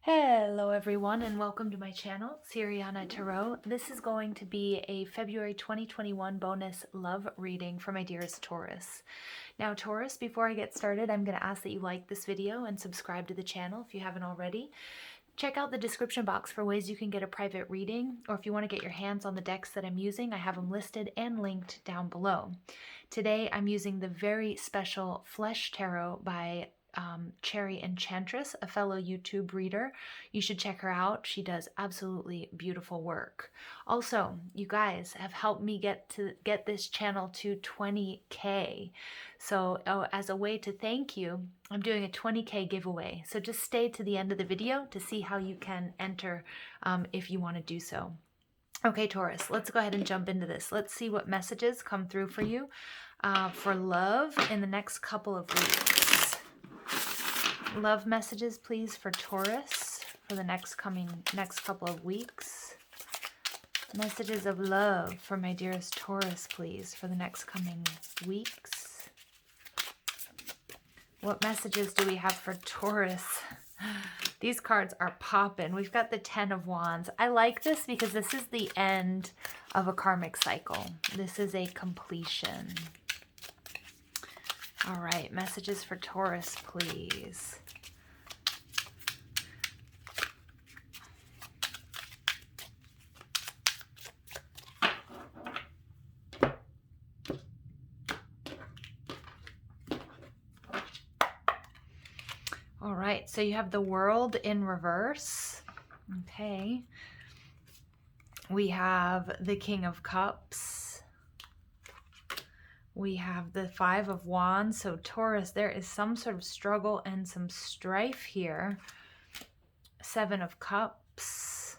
Hello everyone and welcome to my channel, Siriana Tarot. This is going to be a February 2021 bonus love reading for my dearest Taurus. Now Taurus, before I get started, I'm going to ask that you like this video and subscribe to the channel if you haven't already. Check out the description box for ways you can get a private reading, or if you want to get your hands on the decks that I'm using, I have them listed and linked down below. Today I'm using the very special Flesh Tarot by Cherry Enchantress, a fellow YouTube reader. You should check her out. She does absolutely beautiful work. Also, you guys have helped me get this channel to 20K. So as a way to thank you, I'm doing a 20K giveaway. So just stay to the end of the video to see how you can enter if you want to do so. Okay, Taurus, let's go ahead and jump into this. Let's see what messages come through for you for love in the next couple of weeks. Love messages, please, for Taurus for the next couple of weeks. Messages of love for my dearest Taurus, please, for the next coming weeks. What messages do we have for Taurus? These cards are popping. We've got the 10 of Wands. I like this because this is the end of a karmic cycle. This is a completion. All right, messages for Taurus, please. All right, so you have the World in reverse. Okay. We have the King of Cups. We have the Five of Wands. So Taurus, there is some sort of struggle and some strife here. Seven of Cups.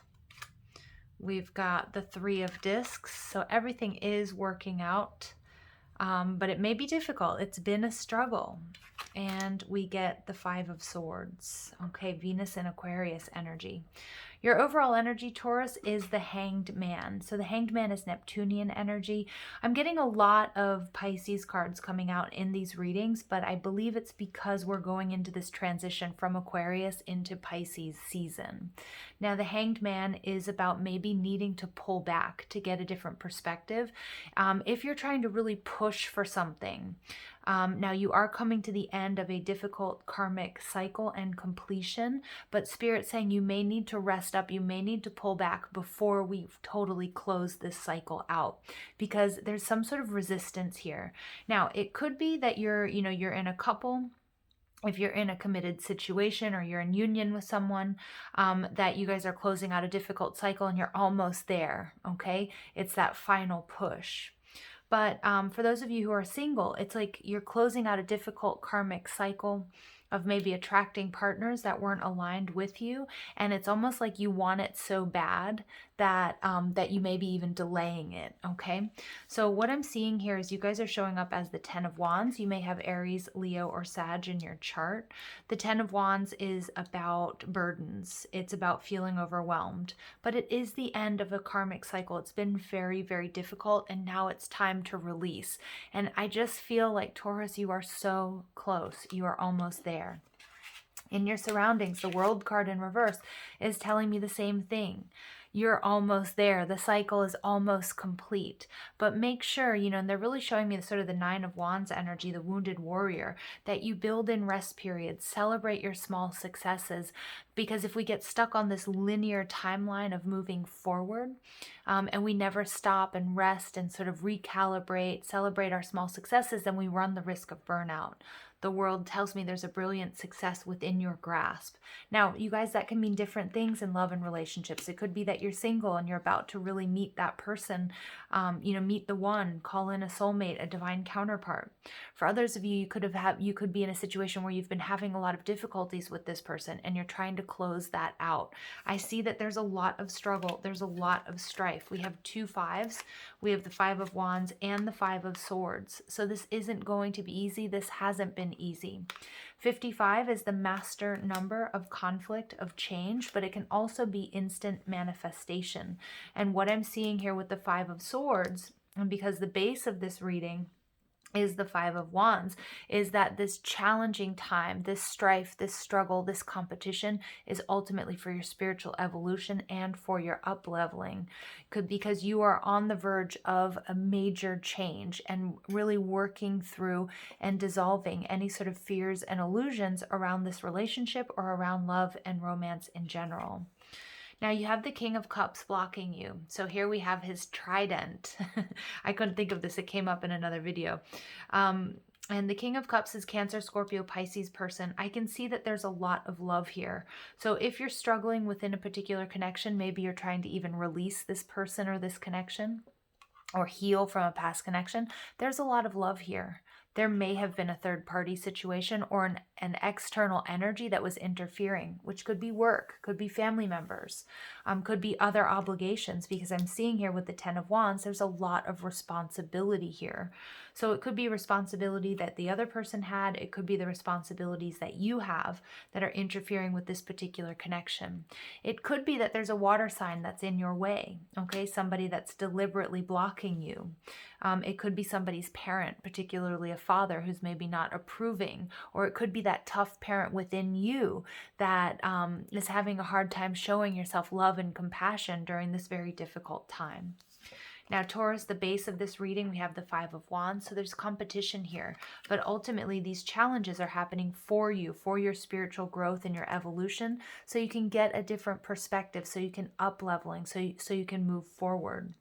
We've got the Three of Discs. So everything is working out, but it may be difficult. It's been a struggle. And we get the Five of Swords. Okay, Venus and Aquarius energy. Your overall energy, Taurus, is the Hanged Man. So the Hanged Man is Neptunian energy. I'm getting a lot of Pisces cards coming out in these readings, but I believe it's because we're going into this transition from Aquarius into Pisces season. Now, the Hanged Man is about maybe needing to pull back to get a different perspective. If you're trying to really push for something, now you are coming to the end of a difficult karmic cycle and completion, but Spirit's saying you may need to rest up, you may need to pull back before we've totally closed this cycle out, because there's some sort of resistance here. Now, it could be that you're in a couple, if you're in a committed situation or you're in union with someone, that you guys are closing out a difficult cycle and you're almost there, okay? It's that final push. But for those of you who are single, it's like you're closing out a difficult karmic cycle of maybe attracting partners that weren't aligned with you. And it's almost like you want it so bad that that you may be even delaying it, okay? So what I'm seeing here is you guys are showing up as the 10 of Wands. You may have Aries, Leo, or Sag in your chart. The 10 of Wands is about burdens. It's about feeling overwhelmed. But it is the end of a karmic cycle. It's been very, very difficult, and now it's time to release. And I just feel like, Taurus, you are so close. You are almost there. In your surroundings, the World card in reverse is telling me the same thing. You're almost there. The cycle is almost complete. But make sure, and they're really showing me sort of the 9 of Wands energy, the wounded warrior, that you build in rest periods, celebrate your small successes, because if we get stuck on this linear timeline of moving forward, and we never stop and rest and sort of recalibrate, celebrate our small successes, then we run the risk of burnout. The World tells me there's a brilliant success within your grasp. Now, you guys, that can mean different things in love and relationships. It could be that you're single and you're about to really meet that person, meet the one, call in a soulmate, a divine counterpart. For others of you, you could be in a situation where you've been having a lot of difficulties with this person and you're trying to close that out. I see that there's a lot of struggle. There's a lot of strife. We have 2 5s. We have the 5 of Wands and the 5 of Swords. So this isn't going to be easy. This hasn't been easy. 55 is the master number of conflict, of change, but it can also be instant manifestation. And what I'm seeing here with the 5 of Swords, and because the base of this reading is the Five of Wands, is that this challenging time, this strife, this struggle, this competition is ultimately for your spiritual evolution and for your up-leveling. Because you are on the verge of a major change and really working through and dissolving any sort of fears and illusions around this relationship or around love and romance in general. Now you have the King of Cups blocking you. So here we have his trident. I couldn't think of this. It came up in another video. And the King of Cups is Cancer, Scorpio, Pisces person. I can see that there's a lot of love here. So if you're struggling within a particular connection, maybe you're trying to even release this person or this connection or heal from a past connection, there's a lot of love here. There may have been a third-party situation or an external energy that was interfering, which could be work, could be family members, could be other obligations, because I'm seeing here with the Ten of Wands, there's a lot of responsibility here. So it could be responsibility that the other person had. It could be the responsibilities that you have that are interfering with this particular connection. It could be that there's a water sign that's in your way, okay? Somebody that's deliberately blocking you. It could be somebody's parent, particularly a father who's maybe not approving, or it could be that tough parent within you that is having a hard time showing yourself love and compassion during this very difficult time. Now, Taurus, the base of this reading, we have the Five of Wands, so there's competition here. But ultimately, these challenges are happening for you, for your spiritual growth and your evolution, so you can get a different perspective, so you can up-leveling, so you can move forward.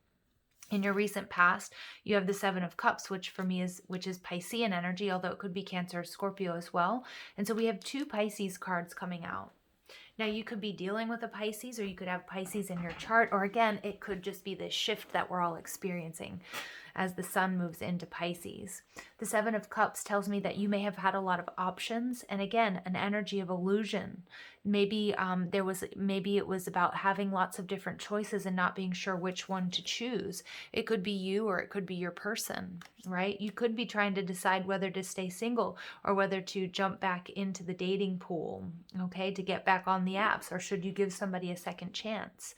In your recent past, you have the Seven of Cups, which for me is Piscean energy, although it could be Cancer or Scorpio as well. And so we have two Pisces cards coming out. Now, you could be dealing with a Pisces, or you could have Pisces in your chart, or again, it could just be this shift that we're all experiencing as the sun moves into Pisces. The Seven of Cups tells me that you may have had a lot of options, and again, an energy of illusion. Maybe it was about having lots of different choices and not being sure which one to choose. It could be you, or it could be your person, right? You could be trying to decide whether to stay single or whether to jump back into the dating pool, okay, to get back on the apps, or should you give somebody a second chance?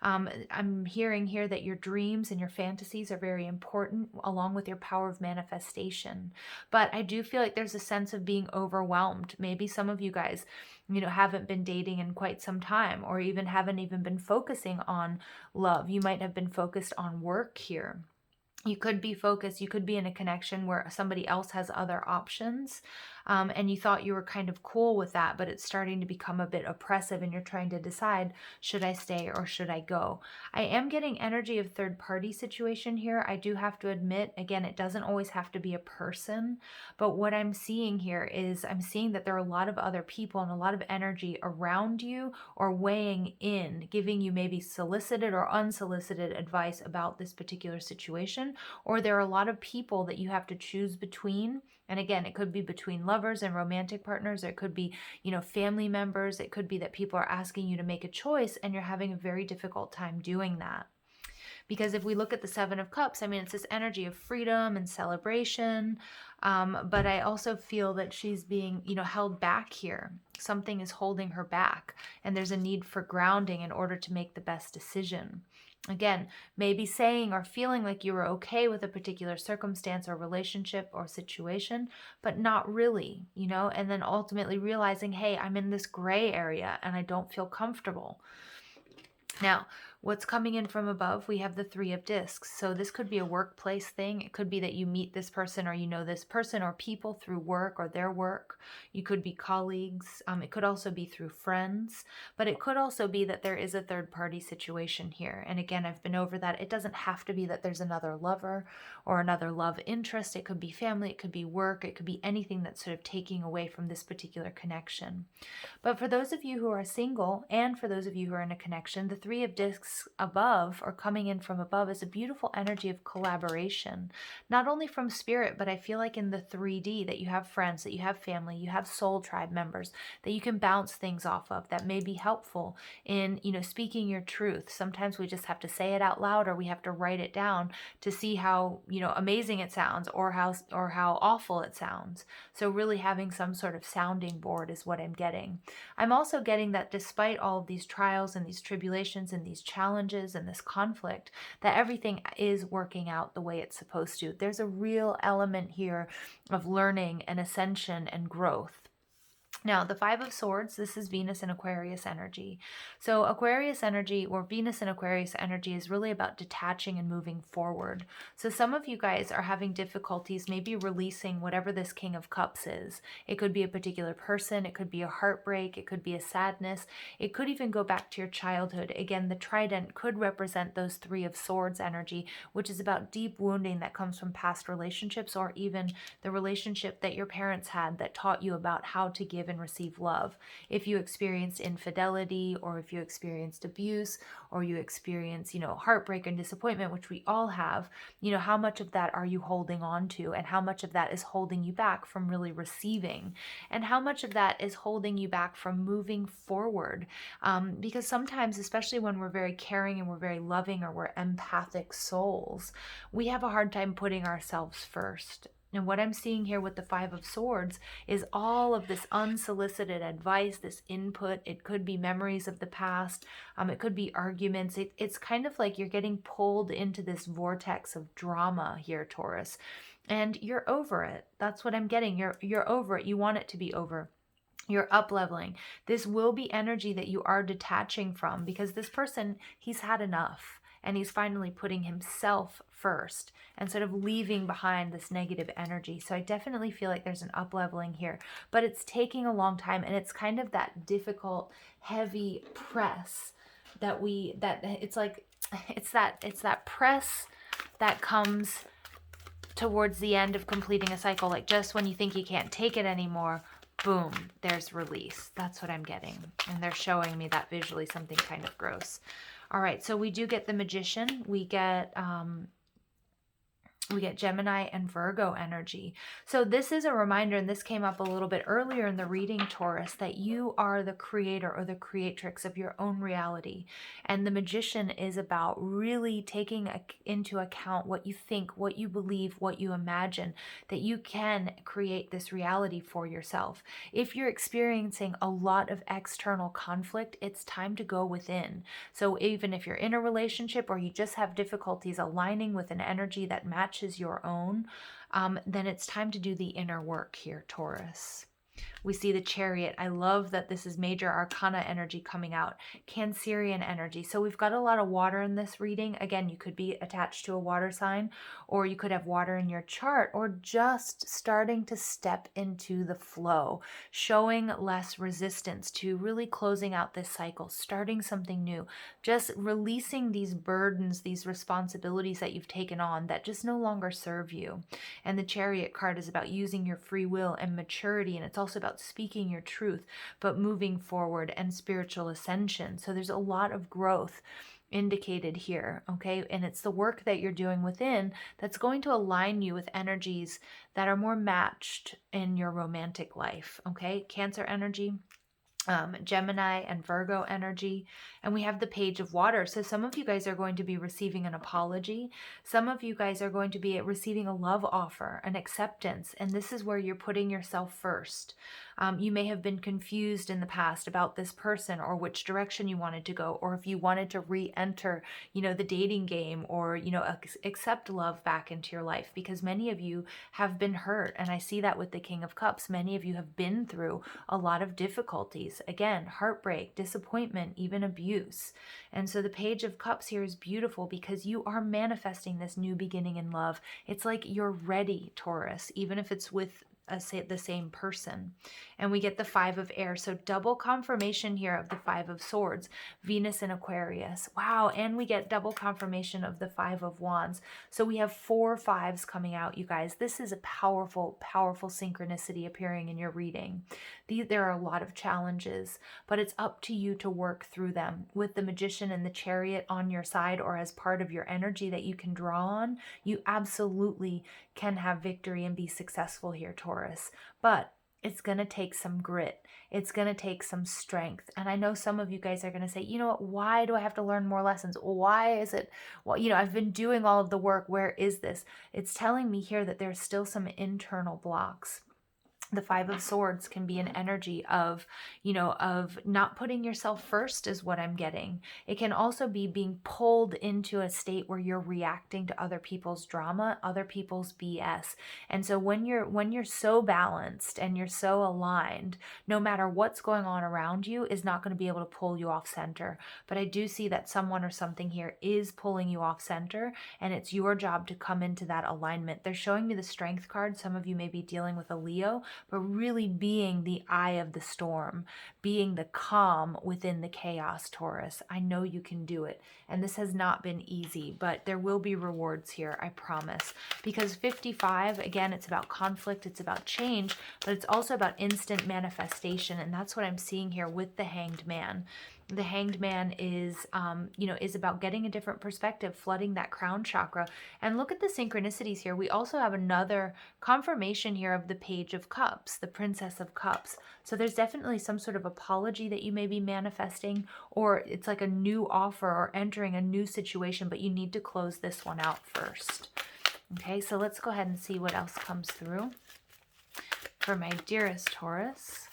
I'm hearing here that your dreams and your fantasies are very important, along with your power of manifestation. But I do feel like there's a sense of being overwhelmed. Maybe some of you guys, haven't been dating in quite some time, or even haven't even been focusing on love. You might have been focused on work here. You could be focused, you could be in a connection where somebody else has other options, and you thought you were kind of cool with that, but it's starting to become a bit oppressive, and you're trying to decide, should I stay or should I go? I am getting energy of third-party situation here. I do have to admit, again, it doesn't always have to be a person, but what I'm seeing here is I'm seeing that there are a lot of other people and a lot of energy around you or weighing in, giving you maybe solicited or unsolicited advice about this particular situation, or there are a lot of people that you have to choose between. And again, it could be between lovers and romantic partners. Or it could be, family members. It could be that people are asking you to make a choice and you're having a very difficult time doing that. Because if we look at the Seven of Cups, it's this energy of freedom and celebration. But I also feel that she's being, held back here. Something is holding her back. And there's a need for grounding in order to make the best decision. Again, maybe saying or feeling like you were okay with a particular circumstance or relationship or situation, but not really, and then ultimately realizing, hey, I'm in this gray area and I don't feel comfortable. Now, what's coming in from above, we have the Three of Discs. So this could be a workplace thing. It could be that you meet this person, or you know this person or people through work or their work. You could be colleagues. It could also be through friends, but it could also be that there is a third-party situation here. And again, I've been over that. It doesn't have to be that there's another lover or another love interest. It could be family. It could be work. It could be anything that's sort of taking away from this particular connection. But for those of you who are single, and for those of you who are in a connection, the Three of Discs above, or coming in from above, is a beautiful energy of collaboration, not only from spirit, but I feel like in the 3D that you have friends, that you have family, you have soul tribe members that you can bounce things off of, that may be helpful in, speaking your truth. Sometimes we just have to say it out loud, or we have to write it down to see how, amazing it sounds, or how awful it sounds. So really having some sort of sounding board is what I'm getting. I'm also getting that despite all of these trials and these tribulations and these challenges and this conflict, that everything is working out the way it's supposed to. There's a real element here of learning and ascension and growth. Now, the Five of Swords, this is Venus and Aquarius energy. So Aquarius energy, or Venus and Aquarius energy, is really about detaching and moving forward. So some of you guys are having difficulties maybe releasing whatever this King of Cups is. It could be a particular person, it could be a heartbreak, it could be a sadness, it could even go back to your childhood. Again, the trident could represent those Three of Swords energy, which is about deep wounding that comes from past relationships, or even the relationship that your parents had that taught you about how to give and receive love. If you experienced infidelity, or if you experienced abuse, or you experience, heartbreak and disappointment, which we all have, how much of that are you holding on to, and how much of that is holding you back from really receiving, and how much of that is holding you back from moving forward? Because sometimes, especially when we're very caring and we're very loving, or we're empathic souls, we have a hard time putting ourselves first. And what I'm seeing here with the Five of Swords is all of this unsolicited advice, this input. It could be memories of the past. It could be arguments. It's kind of like you're getting pulled into this vortex of drama here, Taurus. And you're over it. That's what I'm getting. You're over it. You want it to be over. You're up leveling. This will be energy that you are detaching from, because this person, he's had enough. And he's finally putting himself first and sort of leaving behind this negative energy. So I definitely feel like there's an up-leveling here, but it's taking a long time, and it's kind of that difficult, heavy press it's that press that comes towards the end of completing a cycle, like just when you think you can't take it anymore, boom, there's release. That's what I'm getting. And they're showing me that visually, something kind of gross. All right, so we do get the Magician. We get Gemini and Virgo energy. So this is a reminder, and this came up a little bit earlier in the reading, Taurus, that you are the creator or the creatrix of your own reality. And the Magician is about really taking into account what you think, what you believe, what you imagine, that you can create this reality for yourself. If you're experiencing a lot of external conflict, it's time to go within. So even if you're in a relationship, or you just have difficulties aligning with an energy that matches your own, then it's time to do the inner work here, Taurus. We see the Chariot. I love that this is major arcana energy coming out. Cancerian energy. So we've got a lot of water in this reading. Again, you could be attached to a water sign, or you could have water in your chart, or just starting to step into the flow, showing less resistance to really closing out this cycle, starting something new, just releasing these burdens, these responsibilities that you've taken on that just no longer serve you. And the Chariot card is about using your free will and maturity, and it's also about speaking your truth, but moving forward and spiritual ascension. So there's a lot of growth indicated here, okay? And it's the work that you're doing within that's going to align you with energies that are more matched in your romantic life, okay? Cancer energy, Gemini and Virgo energy, and we have the Page of Water. So some of you guys are going to be receiving an apology. Some of you guys are going to be receiving a love offer, an acceptance, and this is where you're putting yourself first. You may have been confused in the past about this person, or which direction you wanted to go, or if you wanted to re-enter, the dating game, or, accept love back into your life, because many of you have been hurt. And I see that with the King of Cups. Many of you have been through a lot of difficulties. Again, heartbreak, disappointment, even abuse. And so the Page of Cups here is beautiful because you are manifesting this new beginning in love. It's like you're ready, Taurus, even if it's with the same person. And we get the Five of Air. So double confirmation here of the Five of Swords, Venus in Aquarius. Wow. And we get double confirmation of the Five of Wands. So we have 4 fives coming out, you guys. This is a powerful, powerful synchronicity appearing in your reading. There are a lot of challenges, but it's up to you to work through them. With the Magician and the Chariot on your side, or as part of your energy that you can draw on, you absolutely can have victory and be successful here, Taurus. But it's going to take some grit. It's going to take some strength. And I know some of you guys are going to say, you know what, why do I have to learn more lessons? Why is it, well, I've been doing all of the work. Where is this? It's telling me here that there's still some internal blocks. The Five of Swords can be an energy of, of not putting yourself first is what I'm getting. It can also be being pulled into a state where you're reacting to other people's drama, other people's BS. And so when you're so balanced and you're so aligned, no matter what's going on around you is not going to be able to pull you off center. But I do see that someone or something here is pulling you off center, and it's your job to come into that alignment. They're showing me the Strength card. Some of you may be dealing with a Leo, but really being the eye of the storm, being the calm within the chaos, Taurus. I know you can do it. And this has not been easy, but there will be rewards here, I promise. Because 55, again, it's about conflict, it's about change, but it's also about instant manifestation. And that's what I'm seeing here with the Hanged Man. The Hanged Man is, is about getting a different perspective, flooding that crown chakra. And look at the synchronicities here. We also have another confirmation here of the Page of Cups, the Princess of Cups. So there's definitely some sort of apology that you may be manifesting, or it's like a new offer or entering a new situation, but you need to close this one out first. Okay, so let's go ahead and see what else comes through for my dearest Taurus.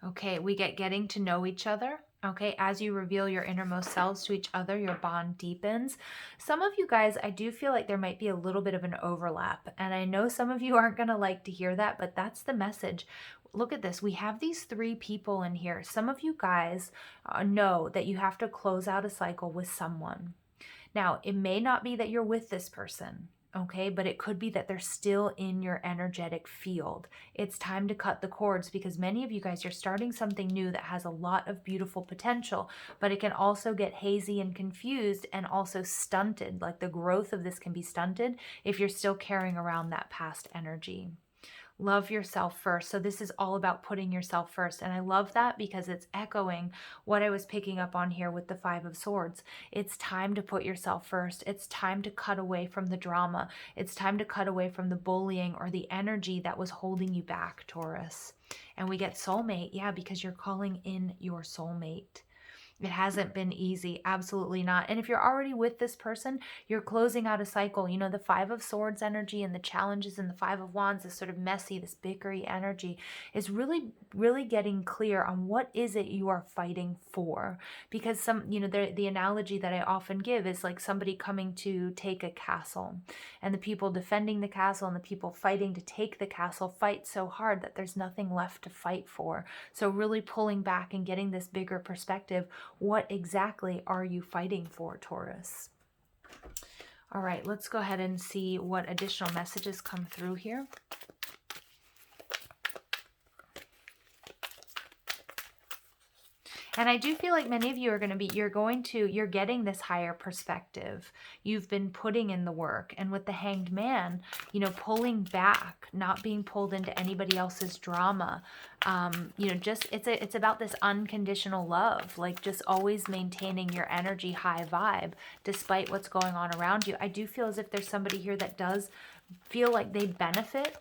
Okay, we get getting to know each other. Okay, as you reveal your innermost selves to each other, your bond deepens. Some of you guys, I do feel like there might be a little bit of an overlap. And I know some of you aren't going to like to hear that, but that's the message. Look at this. We have these 3 people in here. Some of you guys know that you have to close out a cycle with someone. Now, it may not be that you're with this person. Okay, but it could be that they're still in your energetic field. It's time to cut the cords, because many of you guys, you're starting something new that has a lot of beautiful potential, but it can also get hazy and confused and also stunted. Like the growth of this can be stunted if you're still carrying around that past energy. Love yourself first. So this is all about putting yourself first. And I love that because it's echoing what I was picking up on here with the Five of Swords. It's time to put yourself first. It's time to cut away from the drama. It's time to cut away from the bullying or the energy that was holding you back, Taurus. And we get soulmate. Yeah, because you're calling in your soulmate. It hasn't been easy. Absolutely not. And if you're already with this person, you're closing out a cycle. You know, the Five of Swords energy and the challenges and the Five of Wands, this sort of messy, this bickery energy is really, really getting clear on what is it you are fighting for. Because the analogy that I often give is like somebody coming to take a castle, and the people defending the castle and the people fighting to take the castle fight so hard that there's nothing left to fight for. So really pulling back and getting this bigger perspective. What exactly are you fighting for, Taurus? All right, let's go ahead and see what additional messages come through here. And I do feel like many of you are going to be, you're getting this higher perspective. You've been putting in the work. And with the Hanged Man, pulling back, not being pulled into anybody else's drama. It's about this unconditional love, like just always maintaining your energy high vibe despite what's going on around you. I do feel as if there's somebody here that does feel like they benefit,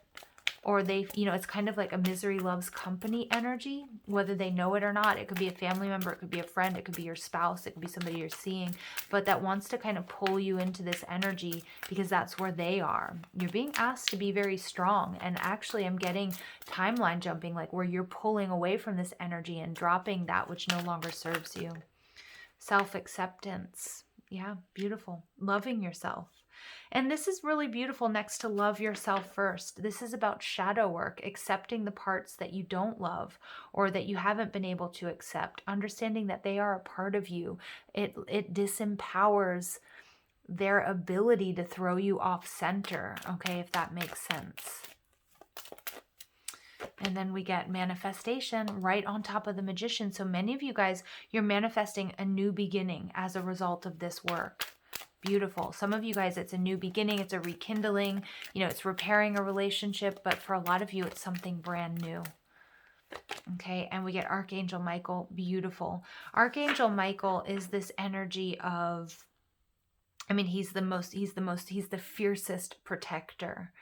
or it's kind of like a misery loves company energy, whether they know it or not. It could be a family member, it could be a friend, it could be your spouse, it could be somebody you're seeing, but that wants to kind of pull you into this energy because that's where they are. You're being asked to be very strong, and actually I'm getting timeline jumping, like where you're pulling away from this energy and dropping that which no longer serves you. Self-acceptance. Yeah, beautiful. Loving yourself. And this is really beautiful next to love yourself first. This is about shadow work, accepting the parts that you don't love or that you haven't been able to accept, understanding that they are a part of you. It disempowers their ability to throw you off center, okay, if that makes sense. And then we get manifestation right on top of the Magician. So many of you guys, you're manifesting a new beginning as a result of this work. Beautiful. Some of you guys, it's a new beginning. It's a rekindling. It's repairing a relationship. But for a lot of you, it's something brand new. Okay. And we get Archangel Michael. Beautiful. Archangel Michael is this energy of, he's the fiercest protector.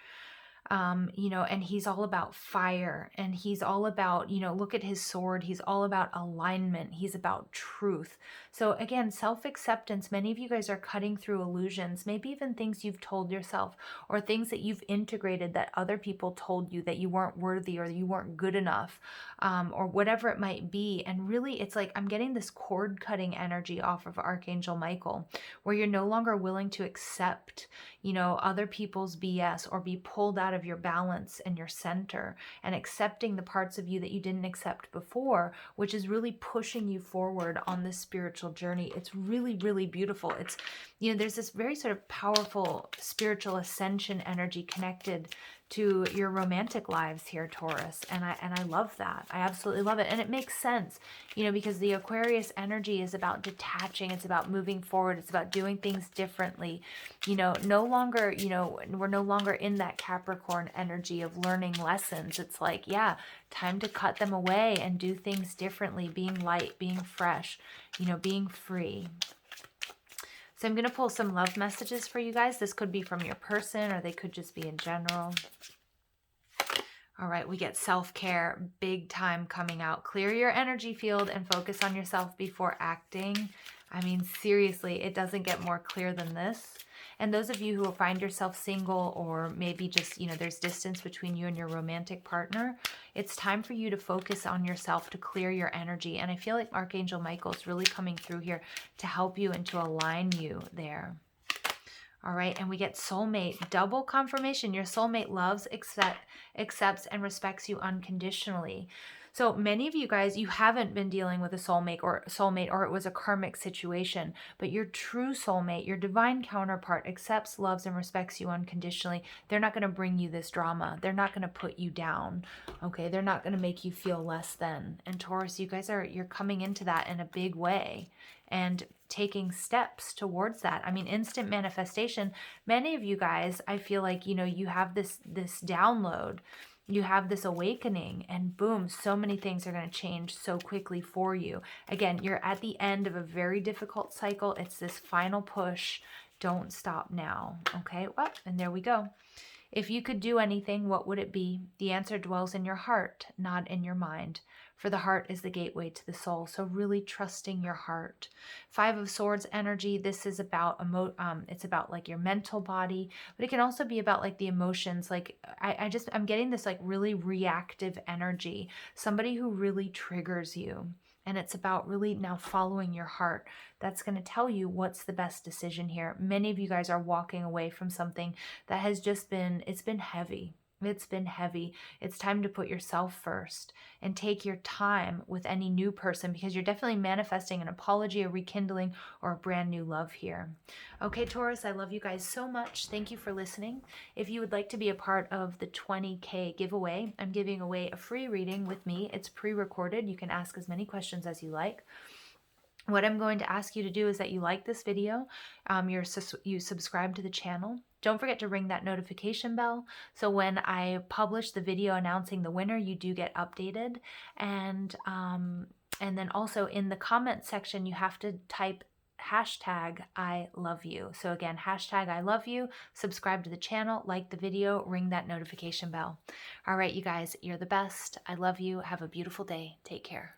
you know, and he's all about fire, and he's all about, you know, look at his sword. He's all about alignment. He's about truth. So again, self-acceptance. Many of you guys are cutting through illusions, maybe even things you've told yourself or things that you've integrated that other people told you that you weren't worthy or you weren't good enough, or whatever it might be. And really, it's like I'm getting this cord cutting energy off of Archangel Michael, where you're no longer willing to accept, you know, other people's BS or be pulled out of your balance and your center, and accepting the parts of you that you didn't accept before, which is really pushing you forward on this spiritual journey. It's really, really beautiful. It's, you know, there's this very sort of powerful spiritual ascension energy connected to your romantic lives here, Taurus. And I love that. I absolutely love it. And it makes sense, you know, because the Aquarius energy is about detaching. It's about moving forward. It's about doing things differently. You know, no longer, you know, we're no longer in that Capricorn energy of learning lessons. It's like, yeah, time to cut them away and do things differently, being light, being fresh, you know, being free. So I'm going to pull some love messages for you guys. This could be from your person, or they could just be in general. All right, we get self-care, big time coming out. Clear your energy field and focus on yourself before acting. I mean, seriously, it doesn't get more clear than this. And those of you who find yourself single, or maybe just, you know, there's distance between you and your romantic partner, it's time for you to focus on yourself, to clear your energy. And I feel like Archangel Michael is really coming through here to help you and to align you there. All right, and we get soulmate, double confirmation. Your soulmate loves, accepts, and respects you unconditionally. So many of you guys, you haven't been dealing with a soulmate, or it was a karmic situation, but your true soulmate, your divine counterpart, accepts, loves, and respects you unconditionally. They're not going to bring you this drama. They're not going to put you down. Okay, they're not going to make you feel less than. And Taurus, you guys you're coming into that in a big way and taking steps towards that. I mean, instant manifestation. Many of you guys, I feel like, you know, you have this download, you have this awakening, and boom, so many things are going to change so quickly for you. Again, you're at the end of a very difficult cycle. It's this final push. Don't stop now. Okay, well, and there we go. If you could do anything, what would it be? The answer dwells in your heart, not in your mind. For the heart is the gateway to the soul. So really trusting your heart. 5 of Swords energy. This is about it's about like your mental body, but it can also be about like the emotions. Like I'm getting this like really reactive energy. Somebody who really triggers you. And it's about really now following your heart. That's going to tell you what's the best decision here. Many of you guys are walking away from something that has just been, it's been heavy. It's been heavy. It's time to put yourself first and take your time with any new person, because you're definitely manifesting an apology, a rekindling, or a brand new love here. Okay, Taurus, I love you guys so much. Thank you for listening. If you would like to be a part of the 20K giveaway, I'm giving away a free reading with me. It's pre-recorded. You can ask as many questions as you like. What I'm going to ask you to do is that you like this video, you subscribe to the channel. Don't forget to ring that notification bell, so when I publish the video announcing the winner, you do get updated. And then also in the comment section, you have to type hashtag I love you. So again, hashtag I love you, subscribe to the channel, like the video, ring that notification bell. All right, you guys, you're the best. I love you. Have a beautiful day. Take care.